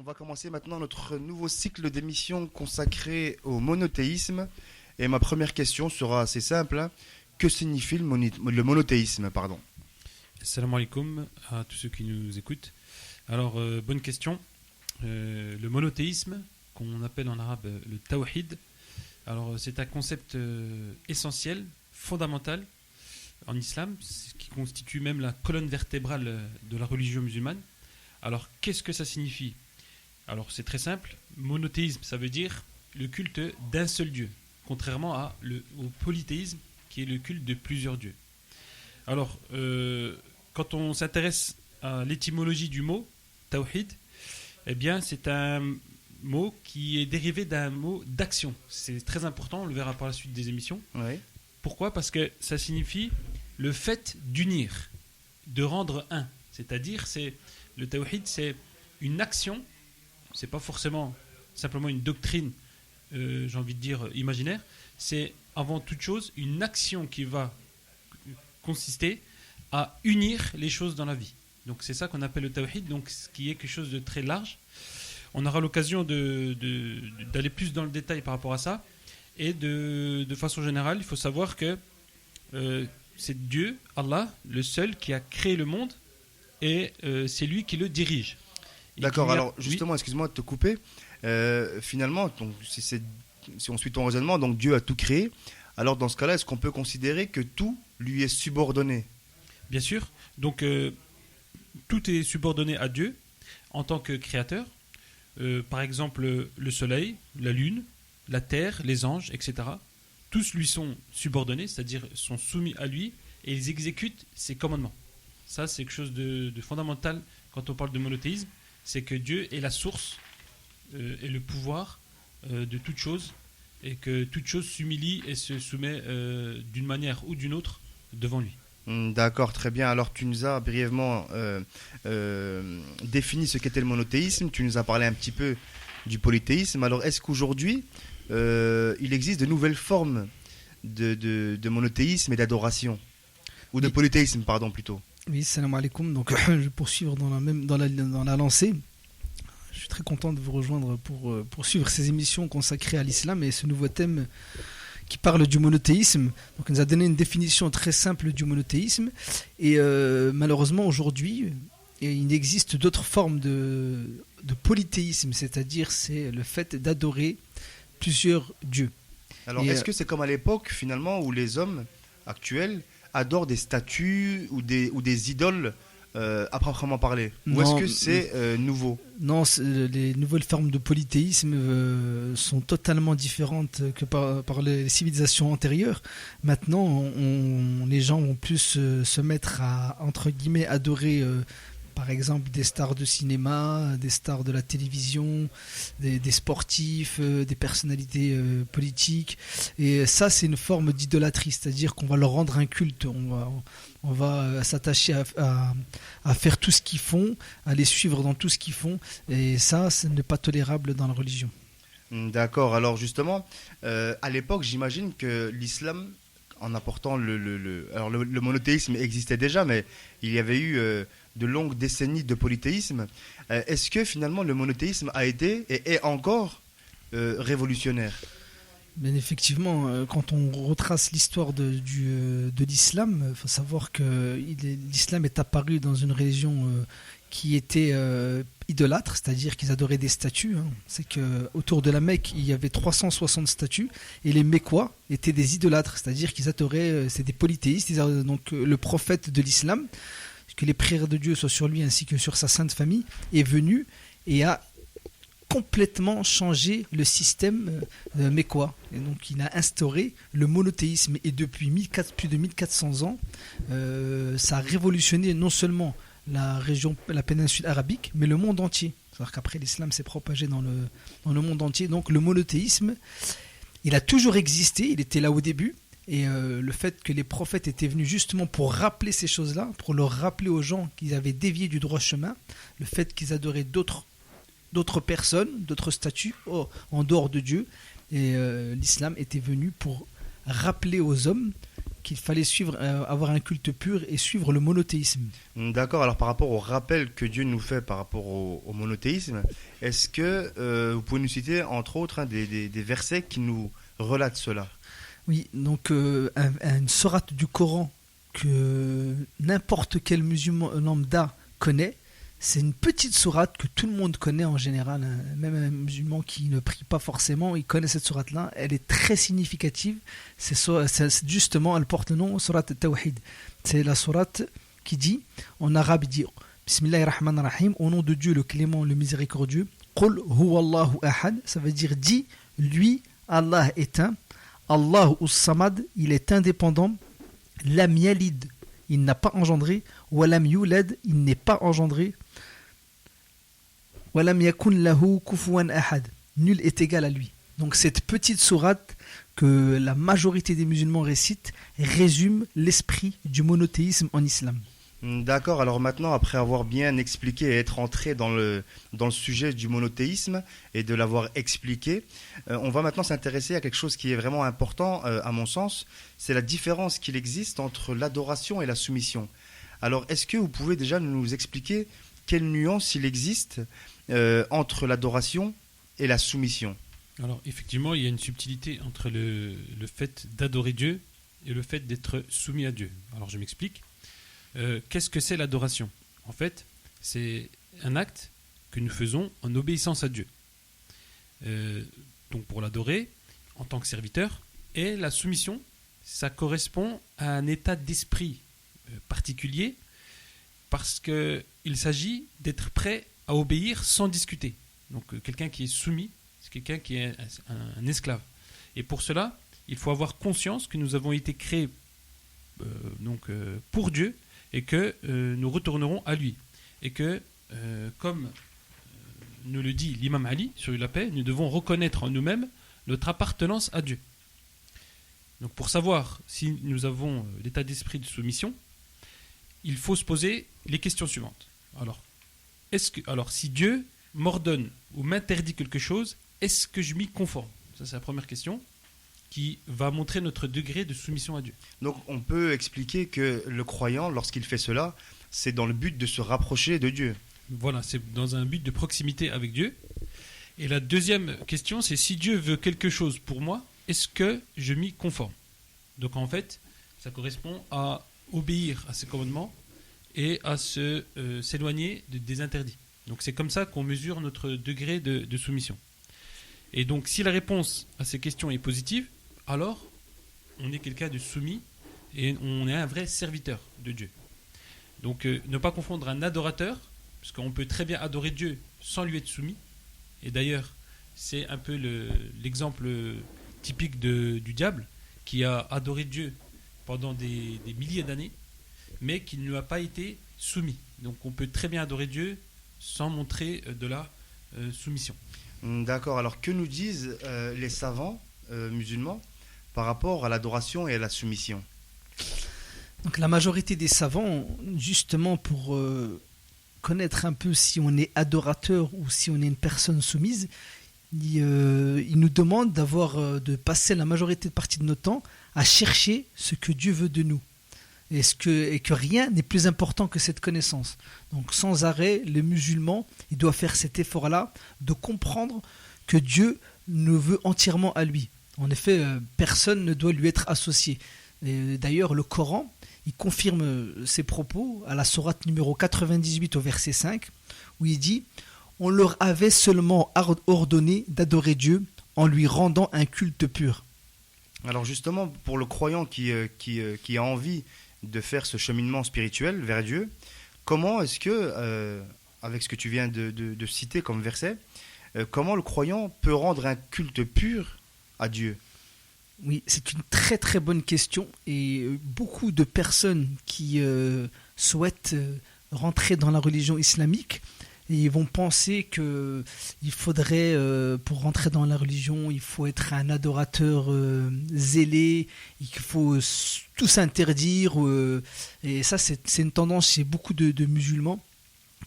On va commencer maintenant notre nouveau cycle d'émissions consacré au monothéisme. Et ma première question sera assez simple, hein. Que signifie le monothéisme, pardon? Salam alaikum à tous ceux qui nous écoutent. Alors, bonne question. Le monothéisme, qu'on appelle en arabe le tawhid, alors c'est un concept essentiel, fondamental en islam, qui constitue même la colonne vertébrale de la religion musulmane. Alors, qu'est-ce que ça signifie? Alors, c'est très simple. Monothéisme, ça veut dire le culte d'un seul Dieu, contrairement au polythéisme, qui est le culte de plusieurs dieux. Alors, quand on s'intéresse à l'étymologie du mot tawhid, eh bien, c'est un mot qui est dérivé d'un mot d'action. C'est très important, on le verra par la suite des émissions. Oui. Pourquoi? Parce que ça signifie le fait d'unir, de rendre un. C'est-à-dire, le tawhid, c'est une action, c'est pas forcément simplement une doctrine, j'ai envie de dire, imaginaire. C'est avant toute chose une action qui va consister à unir les choses dans la vie. Donc c'est ça qu'on appelle le tawhid, donc ce qui est quelque chose de très large. On aura l'occasion d'aller plus dans le détail par rapport à ça. Et de façon générale, il faut savoir que c'est Dieu, Allah, le seul qui a créé le monde et c'est lui qui le dirige. D'accord, alors justement, excuse-moi de te couper. Finalement, donc, si on suit ton raisonnement, donc Dieu a tout créé. Alors dans ce cas-là, est-ce qu'on peut considérer que tout lui est subordonné? Bien sûr. Donc tout est subordonné à Dieu en tant que créateur. Par exemple, le soleil, la lune, la terre, les anges, etc. Tous lui sont subordonnés, c'est-à-dire sont soumis à lui et ils exécutent ses commandements. Ça, c'est quelque chose de fondamental quand on parle de monothéisme. C'est que Dieu est la source et le pouvoir de toute chose et que toute chose s'humilie et se soumet d'une manière ou d'une autre devant lui. D'accord, très bien. Alors tu nous as brièvement défini ce qu'était le monothéisme, tu nous as parlé un petit peu du polythéisme. Alors est-ce qu'aujourd'hui, il existe de nouvelles formes de monothéisme et d'adoration? Ou de polythéisme, pardon, plutôt. Oui, salam alaikum. Donc je vais poursuivre dans la lancée. Je suis très content de vous rejoindre pour poursuivre ces émissions consacrées à l'islam et ce nouveau thème qui parle du monothéisme. Donc, il nous a donné une définition très simple du monothéisme. Et malheureusement, aujourd'hui, il existe d'autres formes de polythéisme, c'est-à-dire c'est le fait d'adorer plusieurs dieux. Alors, est-ce que c'est comme à l'époque, finalement, où les hommes actuels adorent des statues ou des idoles à proprement parler? Ou est-ce que c'est nouveau? Non, les nouvelles formes de polythéisme sont totalement différentes que par les civilisations antérieures. Maintenant, les gens vont plus se mettre à, entre guillemets, adorer par exemple des stars de cinéma, des stars de la télévision, des sportifs, des personnalités politiques. Et ça, c'est une forme d'idolâtrie, c'est-à-dire qu'on va leur rendre un culte. On va s'attacher à faire tout ce qu'ils font, à les suivre dans tout ce qu'ils font. Et ça, ce n'est pas tolérable dans la religion. D'accord. Alors justement, à l'époque, j'imagine que l'islam, en apportant le monothéisme existait déjà, mais il y avait eu de longues décennies de polythéisme. Est-ce que finalement le monothéisme a été et est encore révolutionnaire? Bien effectivement, quand on retrace l'histoire de l'islam, il faut savoir que l'islam est apparu dans une religion qui était idolâtre, c'est-à-dire qu'ils adoraient des statues. C'est qu'autour de la Mecque, il y avait 360 statues, et les Mécois étaient des idolâtres, c'est-à-dire qu'ils adoraient, c'est des polythéistes. Donc le prophète de l'islam, que les prières de Dieu soient sur lui ainsi que sur sa sainte famille, est venu et a complètement changé le système mécois. Et donc il a instauré le monothéisme et depuis plus de 1400 ans, ça a révolutionné non seulement la péninsule arabique, mais le monde entier. C'est-à-dire qu'après l'islam s'est propagé dans le monde entier. Donc le monothéisme, il a toujours existé, il était là au début. Et le fait que les prophètes étaient venus justement pour rappeler ces choses-là, pour leur rappeler aux gens qu'ils avaient dévié du droit chemin, le fait qu'ils adoraient d'autres personnes, d'autres statues en dehors de Dieu. Et l'islam était venu pour rappeler aux hommes qu'il fallait suivre, avoir un culte pur et suivre le monothéisme. D'accord, alors par rapport au rappel que Dieu nous fait par rapport au monothéisme, est-ce que vous pouvez nous citer entre autres des versets qui nous relatent cela? Oui, donc une sourate du Coran que n'importe quel musulman lambda connaît. C'est une petite sourate que tout le monde connaît en général, hein. Même un musulman qui ne prie pas forcément, il connaît cette sourate-là. Elle est très significative. Justement, elle porte le nom sourate Tawhid. C'est la sourate qui dit, en arabe, il dit Bismillahirrahmanirrahim, au nom de Dieu, le clément, le miséricordieux. Qul huwallahu ahad, ça veut dire dit, lui, Allah est un. Allahu us-samad, il est indépendant. Lam yalid, il n'a pas engendré. Walam yulad, il n'est pas engendré. Walam yakun lahu kufuwan ahad, nul est égal à lui. Donc cette petite sourate que la majorité des musulmans récitent résume l'esprit du monothéisme en islam. D'accord, alors maintenant, après avoir bien expliqué et être entré dans le sujet du monothéisme et de l'avoir expliqué, on va maintenant s'intéresser à quelque chose qui est vraiment important à mon sens, c'est la différence qu'il existe entre l'adoration et la soumission. Alors, est-ce que vous pouvez déjà nous expliquer quelle nuance il existe entre l'adoration et la soumission? Alors, effectivement, il y a une subtilité entre le fait d'adorer Dieu et le fait d'être soumis à Dieu. Alors, je m'explique. Qu'est-ce que c'est l'adoration? En fait, c'est un acte que nous faisons en obéissance à Dieu. Donc, pour l'adorer, en tant que serviteur, et la soumission, ça correspond à un état d'esprit particulier parce qu'il s'agit d'être prêt à obéir sans discuter. Donc quelqu'un qui est soumis, c'est quelqu'un qui est un esclave. Et pour cela, il faut avoir conscience que nous avons été créés pour Dieu et que nous retournerons à lui. Et que, comme nous le dit l'imam Ali sur la paix, nous devons reconnaître en nous-mêmes notre appartenance à Dieu. Donc pour savoir si nous avons l'état d'esprit de soumission, il faut se poser les questions suivantes. Alors si Dieu m'ordonne ou m'interdit quelque chose, est-ce que je m'y conforme? Ça, c'est la première question qui va montrer notre degré de soumission à Dieu. Donc on peut expliquer que le croyant, lorsqu'il fait cela, c'est dans le but de se rapprocher de Dieu. Voilà, c'est dans un but de proximité avec Dieu. Et la deuxième question, c'est si Dieu veut quelque chose pour moi, est-ce que je m'y conforme? Donc en fait, ça correspond à obéir à ses commandements et à s'éloigner des interdits. Donc c'est comme ça qu'on mesure notre degré de soumission. Et donc si la réponse à ces questions est positive, alors on est quelqu'un de soumis et on est un vrai serviteur de Dieu. Donc ne pas confondre un adorateur, parce qu'on peut très bien adorer Dieu sans lui être soumis. Et d'ailleurs, c'est un peu l'exemple typique du diable, qui a adoré Dieu pendant des milliers d'années, mais qui ne lui a pas été soumis. Donc on peut très bien adorer Dieu sans montrer de la soumission. D'accord, alors que nous disent les savants musulmans par rapport à l'adoration et à la soumission? Donc la majorité des savants, justement pour connaître un peu si on est adorateur ou si on est une personne soumise, ils nous demandent de passer la majorité de partie de notre temps à chercher ce que Dieu veut de nous. Et que rien n'est plus important que cette connaissance. Donc sans arrêt, les musulmans, ils doivent faire cet effort-là de comprendre que Dieu nous veut entièrement à lui. En effet, personne ne doit lui être associé. Et d'ailleurs, le Coran, il confirme ses propos à la sourate numéro 98 au verset 5, où il dit « On leur avait seulement ordonné d'adorer Dieu en lui rendant un culte pur. » Alors justement, pour le croyant qui a envie de faire ce cheminement spirituel vers Dieu, comment est-ce que, avec ce que tu viens de citer comme verset, comment le croyant peut rendre un culte pur à Dieu? Oui, c'est une très très bonne question et beaucoup de personnes qui souhaitent rentrer dans la religion islamique, ils vont penser que il faudrait, pour rentrer dans la religion, il faut être un adorateur zélé, il faut tout s'interdire. Et ça, c'est une tendance chez beaucoup de musulmans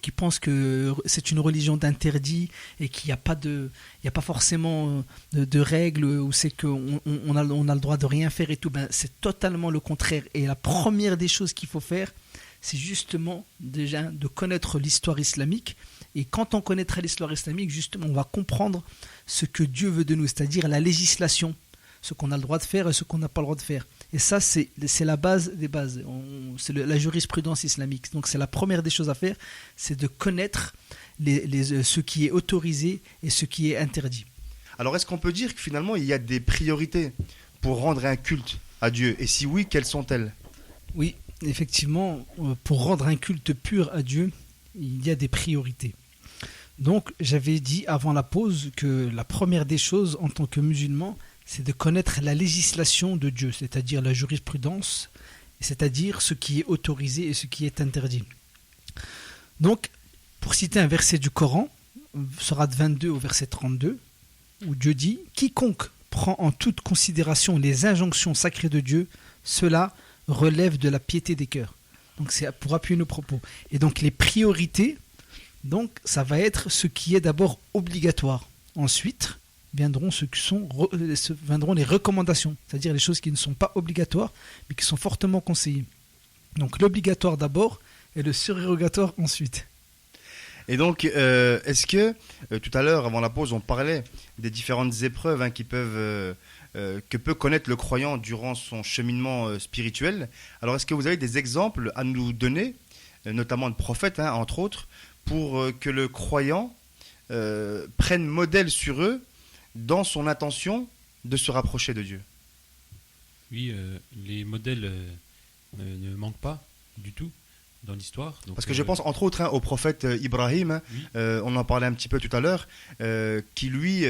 qui pensent que c'est une religion d'interdit et qu'il n'y a pas il y a pas forcément de règles où c'est qu'on a le droit de rien faire et tout. Ben, c'est totalement le contraire. Et la première des choses qu'il faut faire, c'est justement déjà de connaître l'histoire islamique. Et quand on connaîtra l'histoire islamique, justement, on va comprendre ce que Dieu veut de nous, c'est-à-dire la législation, ce qu'on a le droit de faire et ce qu'on n'a pas le droit de faire. Et ça, c'est la base des bases. C'est la jurisprudence islamique. Donc c'est la première des choses à faire, c'est de connaître ce qui est autorisé et ce qui est interdit. Alors, est-ce qu'on peut dire que finalement, il y a des priorités pour rendre un culte à Dieu? Et si oui, quelles sont-elles? Oui, effectivement, pour rendre un culte pur à Dieu, il y a des priorités. Donc, j'avais dit avant la pause que la première des choses en tant que musulman, c'est de connaître la législation de Dieu, c'est-à-dire la jurisprudence, c'est-à-dire ce qui est autorisé et ce qui est interdit. Donc, pour citer un verset du Coran, Sourate 22 au verset 32, où Dieu dit « Quiconque prend en toute considération les injonctions sacrées de Dieu, cela relève de la piété des cœurs. » Donc, c'est pour appuyer nos propos. Et donc, les priorités, donc, ça va être ce qui est d'abord obligatoire. Ensuite, viendront les recommandations, c'est-à-dire les choses qui ne sont pas obligatoires, mais qui sont fortement conseillées. Donc, l'obligatoire d'abord et le surérogatoire ensuite. Et donc, est-ce que, tout à l'heure, avant la pause, on parlait des différentes épreuves que peut connaître le croyant durant son cheminement spirituel. Alors, est-ce que vous avez des exemples à nous donner, notamment de prophètes, entre autres, pour que le croyant prenne modèle sur eux dans son intention de se rapprocher de Dieu? Oui, les modèles ne manquent pas du tout dans l'histoire. Donc, parce que je pense entre autres au prophète Ibrahim, oui. On en parlait un petit peu tout à l'heure, qui lui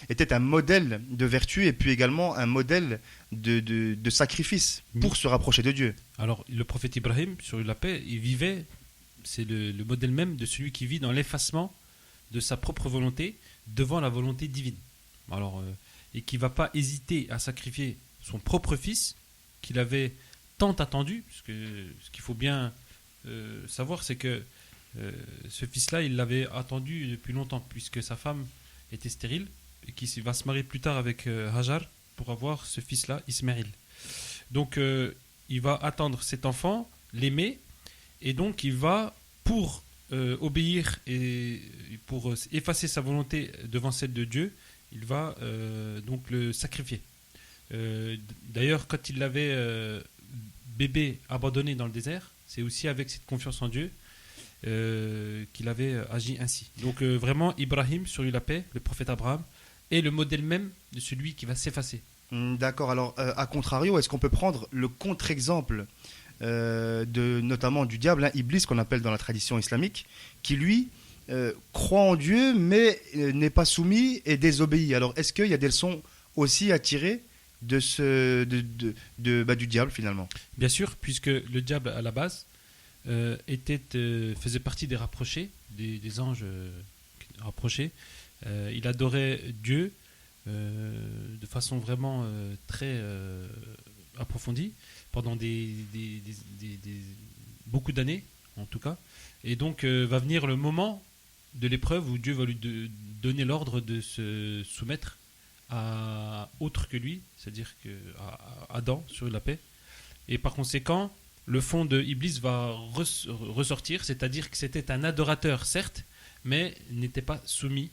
était un modèle de vertu et puis également un modèle de sacrifice pour se rapprocher de Dieu. Alors le prophète Ibrahim, sur la paix, il vivait, c'est le modèle même de celui qui vit dans l'effacement de sa propre volonté devant la volonté divine. Alors, et qui ne va pas hésiter à sacrifier son propre fils, qu'il avait tant attendu, parce que ce qu'il faut bien savoir, c'est que ce fils-là, il l'avait attendu depuis longtemps, puisque sa femme était stérile, et qui va se marier plus tard avec Hajar pour avoir ce fils-là, Ismaïl. Donc, il va attendre cet enfant, l'aimer, et donc il va, pour obéir et pour effacer sa volonté devant celle de Dieu, il va donc le sacrifier. D'ailleurs, quand il l'avait bébé abandonné dans le désert, c'est aussi avec cette confiance en Dieu qu'il avait agi ainsi. Donc vraiment, Ibrahim, sur lui la paix, le prophète Abraham, est le modèle même de celui qui va s'effacer. D'accord, alors à contrario, est-ce qu'on peut prendre le contre-exemple notamment du diable, Iblis, qu'on appelle dans la tradition islamique, qui lui croit en Dieu mais n'est pas soumis et désobéit? Alors est-ce qu'il y a des leçons aussi à tirer du diable finalement? Bien sûr, puisque le diable à la base faisait partie des rapprochés, des anges rapprochés. Il adorait Dieu de façon vraiment très approfondie pendant beaucoup d'années en tout cas. Et donc va venir le moment de l'épreuve où Dieu va lui donner l'ordre de se soumettre à autre que lui, c'est-à-dire à Adam sur la paix. Et par conséquent, le fond de Iblis va ressortir, c'est-à-dire que c'était un adorateur certes, mais n'était pas soumis.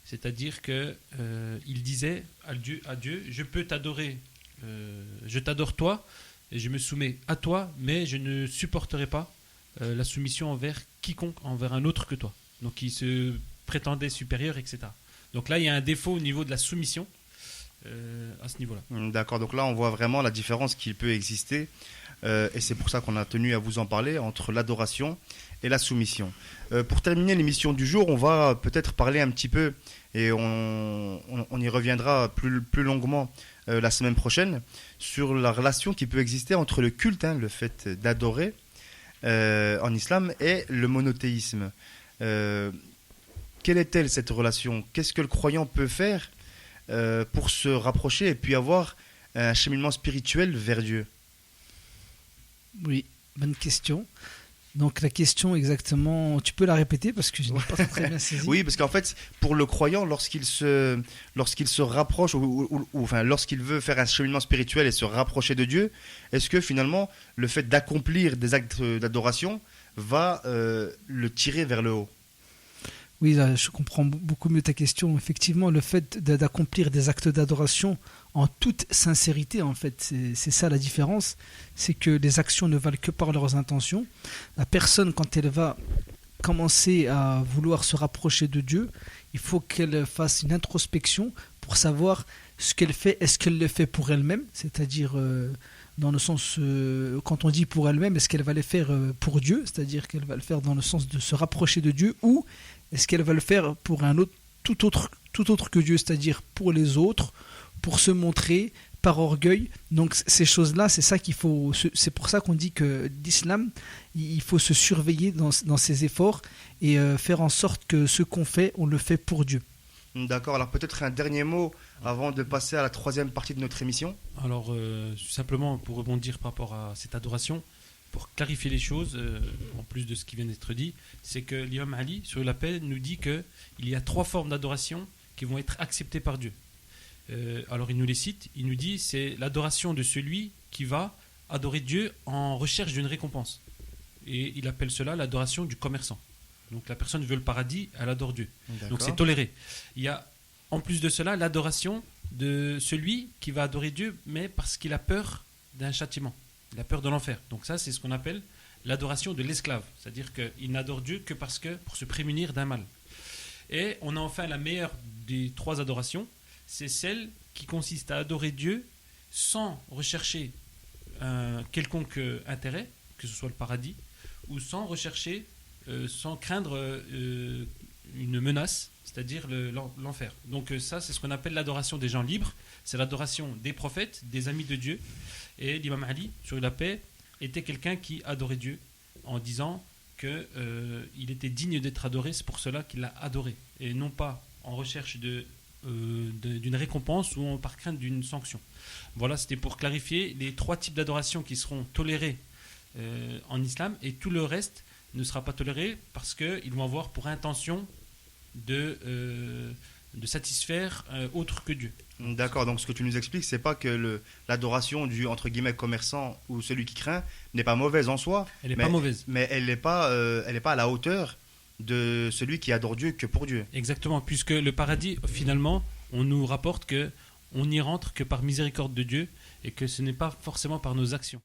C'est-à-dire que il disait à Dieu, je peux t'adorer, je t'adore toi, et je me soumets à toi, mais je ne supporterai pas la soumission envers quiconque, envers un autre que toi. Donc il se prétendait supérieur, etc. Donc là, il y a un défaut au niveau de la soumission à ce niveau-là. D'accord, donc là, on voit vraiment la différence qui peut exister. Et c'est pour ça qu'on a tenu à vous en parler, entre l'adoration et la soumission. Pour terminer l'émission du jour, on va peut-être parler un petit peu, et on y reviendra plus longuement la semaine prochaine, sur la relation qui peut exister entre le culte, le fait d'adorer en islam, et le monothéisme. Quelle est-elle cette relation? Qu'est-ce que le croyant peut faire pour se rapprocher et puis avoir un cheminement spirituel vers Dieu? Oui, bonne question. Donc la question exactement, tu peux la répéter parce que je n'ai pas très bien saisi. Oui, parce qu'en fait, pour le croyant, lorsqu'il se rapproche, enfin, lorsqu'il veut faire un cheminement spirituel et se rapprocher de Dieu, est-ce que finalement, le fait d'accomplir des actes d'adoration va le tirer vers le haut? Oui, là, je comprends beaucoup mieux ta question. Effectivement, le fait d'accomplir des actes d'adoration en toute sincérité, en fait, c'est ça la différence. C'est que les actions ne valent que par leurs intentions. La personne, quand elle va commencer à vouloir se rapprocher de Dieu, il faut qu'elle fasse une introspection pour savoir ce qu'elle fait. Est-ce qu'elle le fait pour elle-même, c'est-à-dire dans le sens, quand on dit pour elle-même, est-ce qu'elle va le faire pour Dieu, c'est-à-dire qu'elle va le faire dans le sens de se rapprocher de Dieu, ou est-ce qu'elle va le faire pour un autre, tout autre que Dieu, c'est-à-dire pour les autres, pour se montrer, par orgueil. Donc ces choses-là, c'est ça qu'il faut. C'est pour ça qu'on dit que l'islam, il faut se surveiller dans ses efforts et faire en sorte que ce qu'on fait, on le fait pour Dieu. D'accord, alors peut-être un dernier mot avant de passer à la troisième partie de notre émission. Alors, simplement pour rebondir par rapport à cette adoration, pour clarifier les choses, en plus de ce qui vient d'être dit, c'est que l'imam Ali, sur la paix, nous dit qu'il y a 3 formes d'adoration qui vont être acceptées par Dieu. Alors il nous les cite, il nous dit c'est l'adoration de celui qui va adorer Dieu en recherche d'une récompense. Et il appelle cela l'adoration du commerçant. Donc la personne veut le paradis, elle adore Dieu. D'accord. Donc c'est toléré. Il y a en plus de cela l'adoration de celui qui va adorer Dieu, mais parce qu'il a peur d'un châtiment. Il a peur de l'enfer. Donc ça, c'est ce qu'on appelle l'adoration de l'esclave. C'est-à-dire qu'il n'adore Dieu que pour se prémunir d'un mal. Et on a enfin la meilleure des 3 adorations, c'est celle qui consiste à adorer Dieu sans rechercher un quelconque intérêt, que ce soit le paradis, ou sans rechercher, sans craindre une menace, c'est-à-dire l'enfer. Donc ça, c'est ce qu'on appelle l'adoration des gens libres, c'est l'adoration des prophètes, des amis de Dieu. Et l'imam Ali, sur la paix, était quelqu'un qui adorait Dieu en disant qu'il était digne d'être adoré, c'est pour cela qu'il l'a adoré, et non pas en recherche d'une récompense ou par crainte d'une sanction. Voilà, c'était pour clarifier les 3 types d'adoration qui seront tolérés en islam, et tout le reste ne sera pas toléré parce qu'ils vont avoir pour intention de satisfaire autre que Dieu. D'accord, donc ce que tu nous expliques, c'est pas que l'adoration du entre guillemets commerçant ou celui qui craint n'est pas mauvaise en soi. Elle n'est pas mauvaise. Mais elle n'est pas à la hauteur de celui qui adore Dieu que pour Dieu. Exactement, puisque le paradis, finalement, on nous rapporte que on n'y rentre que par miséricorde de Dieu et que ce n'est pas forcément par nos actions.